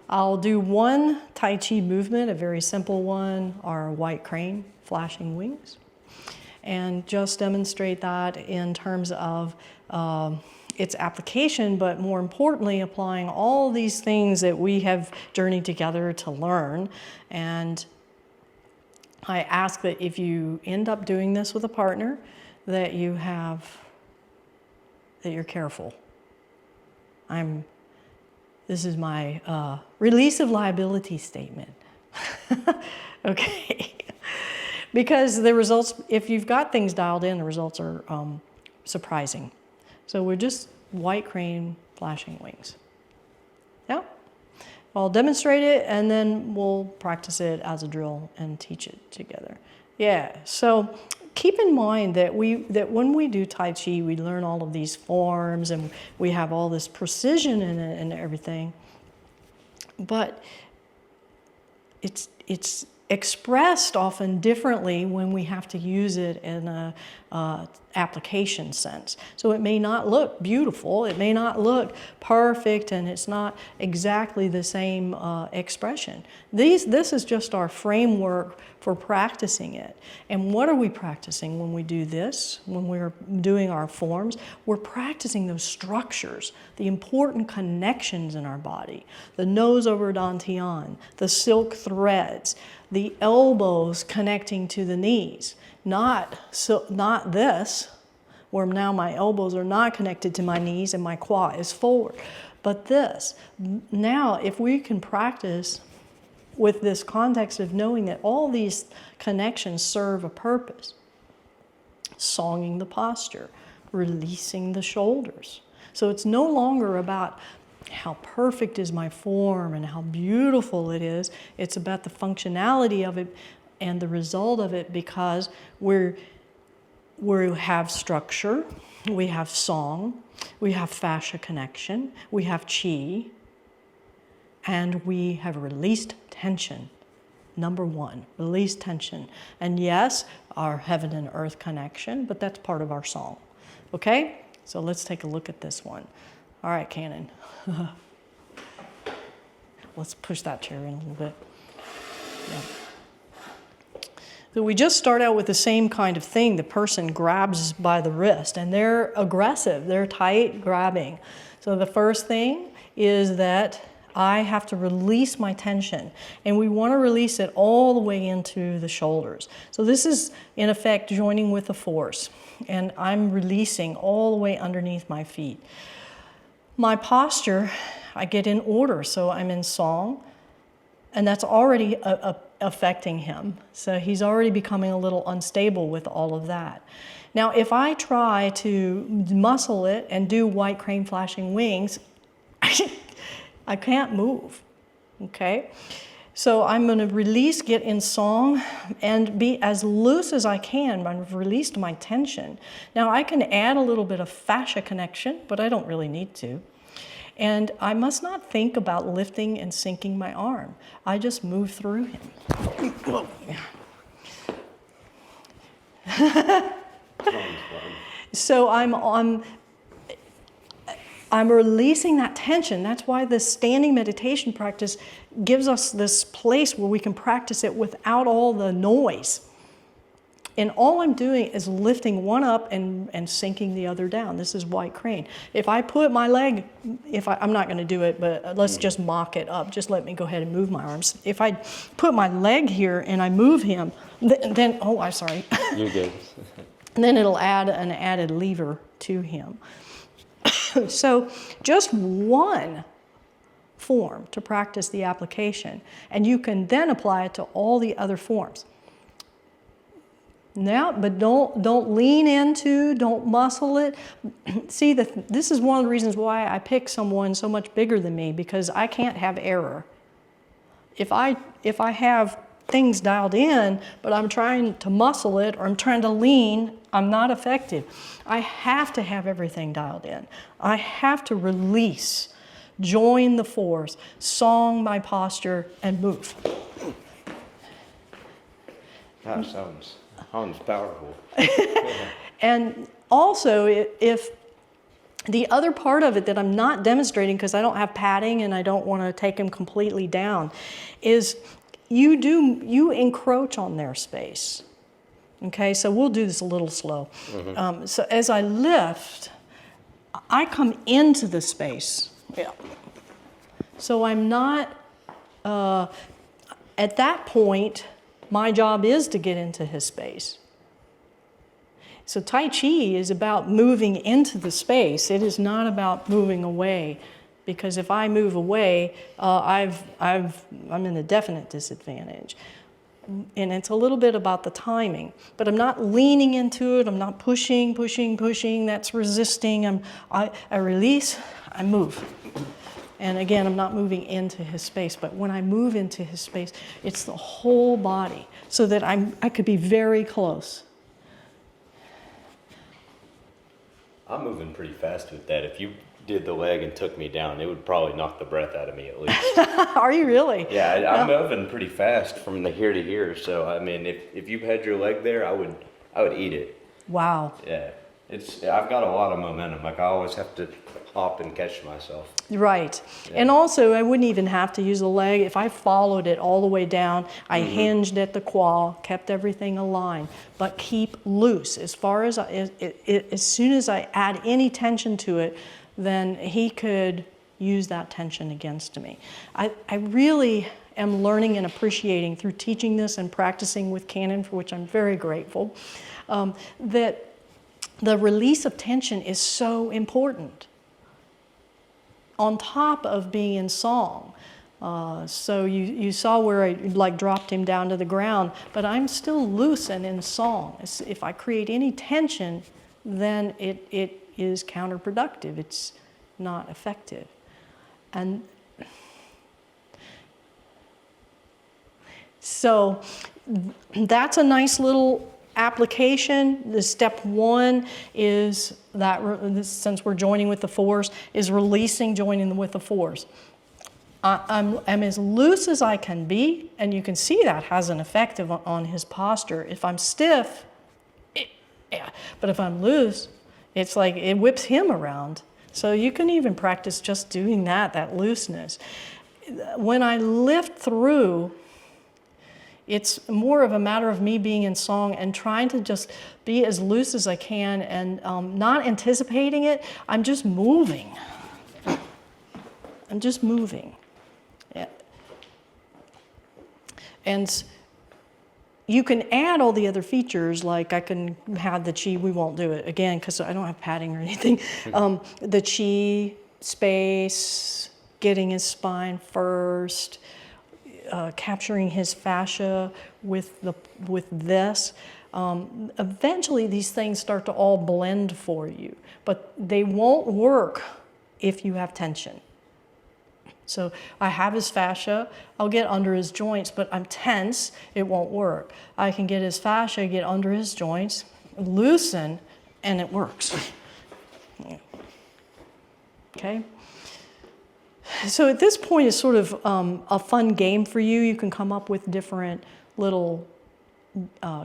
I'll do one Tai Chi movement, a very simple one, our white crane, flashing wings, and just demonstrate that in terms of its application, but more importantly, applying all these things that we have journeyed together to learn. And I ask that if you end up doing this with a partner, that you're careful. This is my release of liability statement. Okay. Because the results, if you've got things dialed in, the results are surprising. So we're just white crane, flashing wings. Yeah? I'll demonstrate it and then we'll practice it as a drill and teach it together. Yeah, so keep in mind that when we do Tai Chi, we learn all of these forms and we have all this precision in it and everything. But it's expressed often differently when we have to use it in a application sense. So it may not look beautiful, it may not look perfect, and it's not exactly the same expression. This is just our framework for practicing it. And what are we practicing when we do this? When we're doing our forms, we're practicing those structures, the important connections in our body, the nose over Dantian, the silk threads, the elbows connecting to the knees, not this, where now my elbows are not connected to my knees and my quad is forward, but this. Now, if we can practice with this context of knowing that all these connections serve a purpose, songing the posture, releasing the shoulders. So it's no longer about how perfect is my form and how beautiful it is. It's about the functionality of it and the result of it, because we have structure, we have song, we have fascia connection, we have chi, and we have released tension. Number one, release tension. And yes, our heaven and earth connection, but that's part of our song. Okay? So let's take a look at this one. All right, Cannon. Let's push that chair in a little bit. Yeah. So we just start out with the same kind of thing. The person grabs by the wrist and they're aggressive, they're tight grabbing. So the first thing is that I have to release my tension, and we want to release it all the way into the shoulders. So this is in effect joining with the force, and I'm releasing all the way underneath my feet. My posture, I get in order, so I'm in song, and that's already affecting him. So he's already becoming a little unstable with all of that. Now, if I try to muscle it and do white crane flashing wings, I can't move, okay? So I'm gonna release, get in song, and be as loose as I can. I've released my tension. Now I can add a little bit of fascia connection, but I don't really need to. And I must not think about lifting and sinking my arm. I just move through him. Whoa. So I'm releasing that tension. That's why this standing meditation practice gives us this place where we can practice it without all the noise. And all I'm doing is lifting one up and sinking the other down. This is white crane. If I put my leg, I'm not going to do it, but let's just mock it up. Just let me go ahead and move my arms. If I put my leg here and I move him, then I'm sorry. You're good. Then it'll add an added lever to him. So just one form to practice the application, and you can then apply it to all the other forms. Now, but don't lean into, don't muscle it. See, this is one of the reasons why I pick someone so much bigger than me, because I can't have error. If I have things dialed in, but I'm trying to muscle it or I'm trying to lean, I'm not effective. I have to have everything dialed in. I have to release, join the force, song my posture, and move. That sounds powerful. And also, if The other part of it that I'm not demonstrating because I don't have padding and I don't want to take them completely down is you encroach on their space. Okay, so we'll do this a little slow. So as I lift, I come into the space. Yeah. So I'm not, at that point, my job is to get into his space. So Tai Chi is about moving into the space. It is not about moving away, because if I move away, I'm in a definite disadvantage. And it's a little bit about the timing, but I'm not leaning into it. I'm not pushing. That's resisting. I release, I move. And again, I'm not moving into his space, but when I move into his space, it's the whole body, so that I could be very close. I'm moving pretty fast with that. If you did the leg and took me down, it would probably knock the breath out of me at least. Are you really? Yeah, I'm moving pretty fast from the here to here. So I mean, if you had your leg there, I would eat it. Wow. Yeah, I've got a lot of momentum. Like I always have to hop and catch myself. Right. Yeah. And also, I wouldn't even have to use the leg. If I followed it all the way down, I hinged at the quad, kept everything aligned, but keep loose. As soon as I add any tension to it, then he could use that tension against me. I really am learning and appreciating through teaching this and practicing with Canon, for which I'm very grateful, that the release of tension is so important on top of being in song. So you saw where I like dropped him down to the ground, but I'm still loose and in song. If I create any tension, then it is counterproductive. It's not effective. And so that's a nice little application. The step one is that, since we're joining with the force, is releasing, joining with the force. I'm as loose as I can be, and you can see that has an effect on his posture. If I'm stiff, yeah, but if I'm loose, it's like it whips him around. So you can even practice just doing that looseness. When I lift through, it's more of a matter of me being in song and trying to just be as loose as I can and not anticipating it. I'm just moving. I'm just moving. Yeah. And you can add all the other features, like I can have the chi, we won't do it again because I don't have padding or anything. The chi, space, getting his spine first, capturing his fascia with this. Eventually these things start to all blend for you, but they won't work if you have tension. So I have his fascia, I'll get under his joints, but I'm tense, it won't work. I can get his fascia, get under his joints, loosen, and it works. Okay? So at this point, it's sort of a fun game for you. You can come up with different little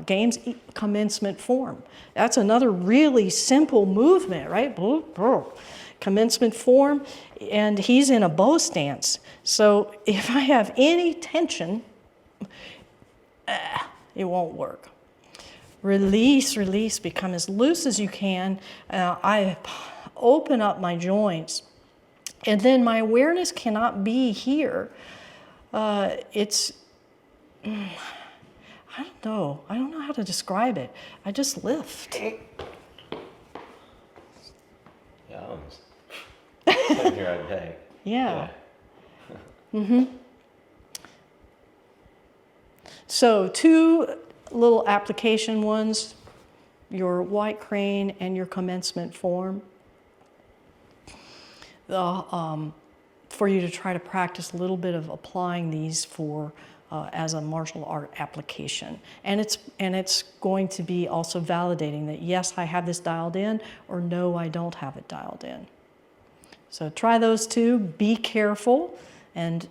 games. Commencement form. That's another really simple movement, right? Commencement form, and he's in a bow stance. So if I have any tension, it won't work. Release, release, become as loose as you can. I open up my joints, and then my awareness cannot be here. I don't know how to describe it. I just lift. Yeah, sitting here all day. Yeah. So 2 little application ones, your white crane and your commencement form. For you to try to practice a little bit of applying these for as a martial art application. And it's going to be also validating that yes, I have this dialed in, or no, I don't have it dialed in. So try those 2, be careful, and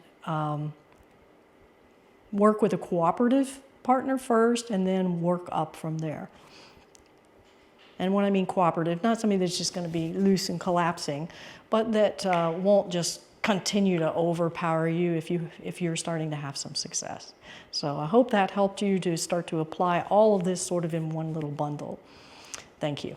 work with a cooperative partner first, and then work up from there. And when I mean cooperative, not somebody that's just going to be loose and collapsing, but that won't just continue to overpower you if you're starting to have some success. So I hope that helped you to start to apply all of this sort of in one little bundle. Thank you.